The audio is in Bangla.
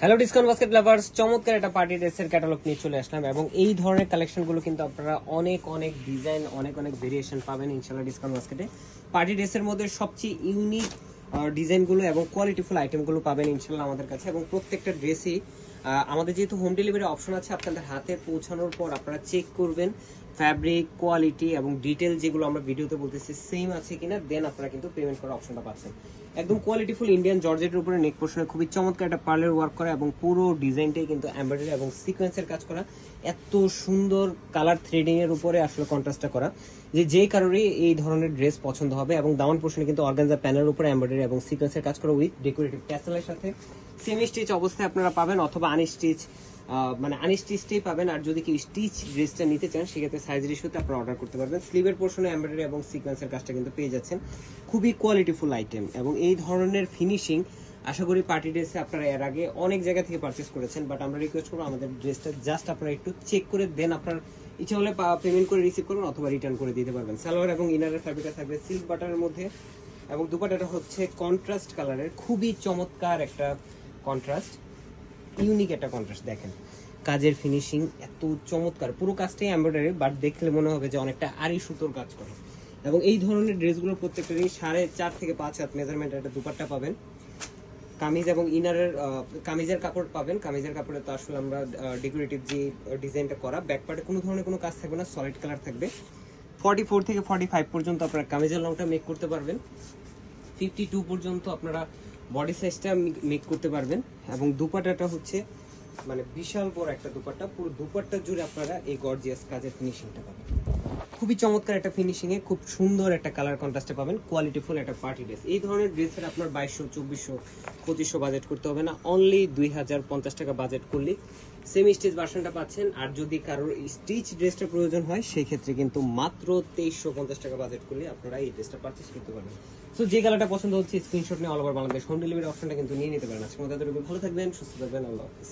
হ্যালো ডিসকাউন্ট বাস্কেট লাভার্স, চমৎকার একটা পার্টি ড্রেসের ক্যাটালগ নিয়ে চলে আসলাম এবং এই ধরনের কালেকশনগুলো কিন্তু আপনারা অনেক অনেক ডিজাইন অনেক ভেরিয়েশন পাবেন ইনশাআল্লাহ ডিসকাউন্ট বাস্কেটে। পার্টি ড্রেসের মধ্যে সবচেয়ে ইউনিক ডিজাইনগুলো এবং কোয়ালিটিফুল আইটেমগুলো পাবেন ইনশাআল্লাহ আমাদের কাছে। এবং প্রত্যেকটা ড্রেসই আমাদের যেহেতু হোম ডেলিভারি অপশন আছে, আপনাদের হাতে পৌঁছানোর পর আপনারা চেক করবেন ফ্যাব্রিক কোয়ালিটি এবং ডিটেল যেগুলো আমরা ভিডিওতে বলতেছি সেম আছে কিনা, দেন আপনারা কিন্তু পেমেন্ট করার অপশনটা পাচ্ছেন। একদম কোয়ালিটিফুল ইন্ডিয়ান জর্জেটের উপরে নেক পোর্শনে খুবই চমৎকার একটা পার্লের ওয়ার্ক করা এবং পুরো ডিজাইনটাই কিন্তু এমব্রয়ডারি এবং সিকোয়েন্সের কাজ করা, এত সুন্দর কালার থ্রেডিং এর উপরে আসলে কন্ট্রাস্টটা করা যে কারণে এই ধরনের ড্রেস পছন্দ হবে। এবং দামান পোর্শনে কিন্তু অর্গানজা প্যানেলের উপরে এমব্রয়ডারি এবং সিকোয়েন্সের কাজ করা উইথ ডেকোরেটিভ ট্যাসেলের সাথে সেমি স্টিচ অবস্থায় আপনারা পাবেন, অথবা আনস্টিচ মানে আনস্টিচটাই পাবেন। আর যদি কেউ স্টিচ ড্রেসটা নিতে চান সেক্ষেত্রে সাইজ রেশিওতে আপনারা অর্ডার করতে পারবেন। স্লিভের পোর্শনে এমব্রয়ডারি এবং সিকোয়েন্সের কাজটা কিন্তু পেয়ে যাচ্ছেন। খুবই কোয়ালিটিফুল আইটেম এবং এই ধরনের ফিনিশিং আশা করি পার্টি ড্রেসে আপনারা এর আগে অনেক জায়গা থেকে পারচেস করেছেন, বাট আমরা রিকোয়েস্ট করবো আমাদের ড্রেসটা জাস্ট আপনারা একটু চেক করে দেন আপনার ইচ্ছা হলে পেমেন্ট করে রিসিভ করুন অথবা রিটার্ন করে দিতে পারবেন। সালোয়ার এবং ইনারের ফ্যাব্রিকটা থাকবে সিল্ক বাটারের মধ্যে এবং দুপাট্টাটা হচ্ছে কন্ট্রাস্ট কালারের, খুবই চমৎকার একটা কন্ট্রাস্ট, ইউনিক একটা কন্ট্রাস্ট। দেখেন কাজের ফিনিশিং এত চমৎকার, পুরো কাজটাই এমব্রয়ডারি, বাট দেখলে মনে হবে যে অনেকটা আড়ি সুতোর কাজ করে। এবং এই ধরনের ড্রেসগুলো প্রত্যেকটারই 4.5 থেকে 5 হাত মেজারমেন্ট একটা দুপাট্টা পাবেন। কামিজ এবং ইনারের কামিজের কাপড় পাবেন। কামিজের কাপড়ে তো আসলে আমরা ডেকোরেটিভ যে ডিজাইনটা করা, ব্যাক পার্টে কোনো ধরনের কোনো কাজ থাকবে না, সলিড কালার থাকবে। 44 থেকে 45 পর্যন্ত আপনারা কামিজের লংটা মেক করতে পারবেন, 52 পর্যন্ত আপনারা বডি সাইজটা মেক করতে পারবেন। এবং দুপাট্টাটা হচ্ছে মানে বিশাল বড় একটা দুপাট্টা, পুরো দুপাট্টা জুড়ে আপনারা এই গর্জিয়াস কাজের ফিনিশিংটা পাবেন। খুবই চমৎকার একটা ফিনিশিং এ খুব সুন্দর একটা কালার কন্ট্রাস্টে পাবেন, কোয়ালিটিফুল একটা পার্টি ড্রেস। এই ধরনের ড্রেসের আপনার 2200, 2400, 2500 বাজেট করতে হবে না, অনলি 2050 টাকা বাজেট করলে সেমি স্টিচ ভার্সনটা পাচ্ছেন। আর যদি কারোর স্টিচ ড্রেসটা প্রয়োজন হয় সেই ক্ষেত্রে কিন্তু মাত্র 2350 টাকা বাজেট করলে আপনারা এই ড্রেসটা পারচেজ করতে পারবেন। সো যে কালারটা পছন্দ হচ্ছে স্ক্রিনশট নিয়ে all over Bangladesh home delivery অপশনটা কিন্তু নিয়ে নিতে পারেন। আজকের মতো ভালো থাকবেন, সুস্থ থাকবেন, আল্লাহ হাফেজ।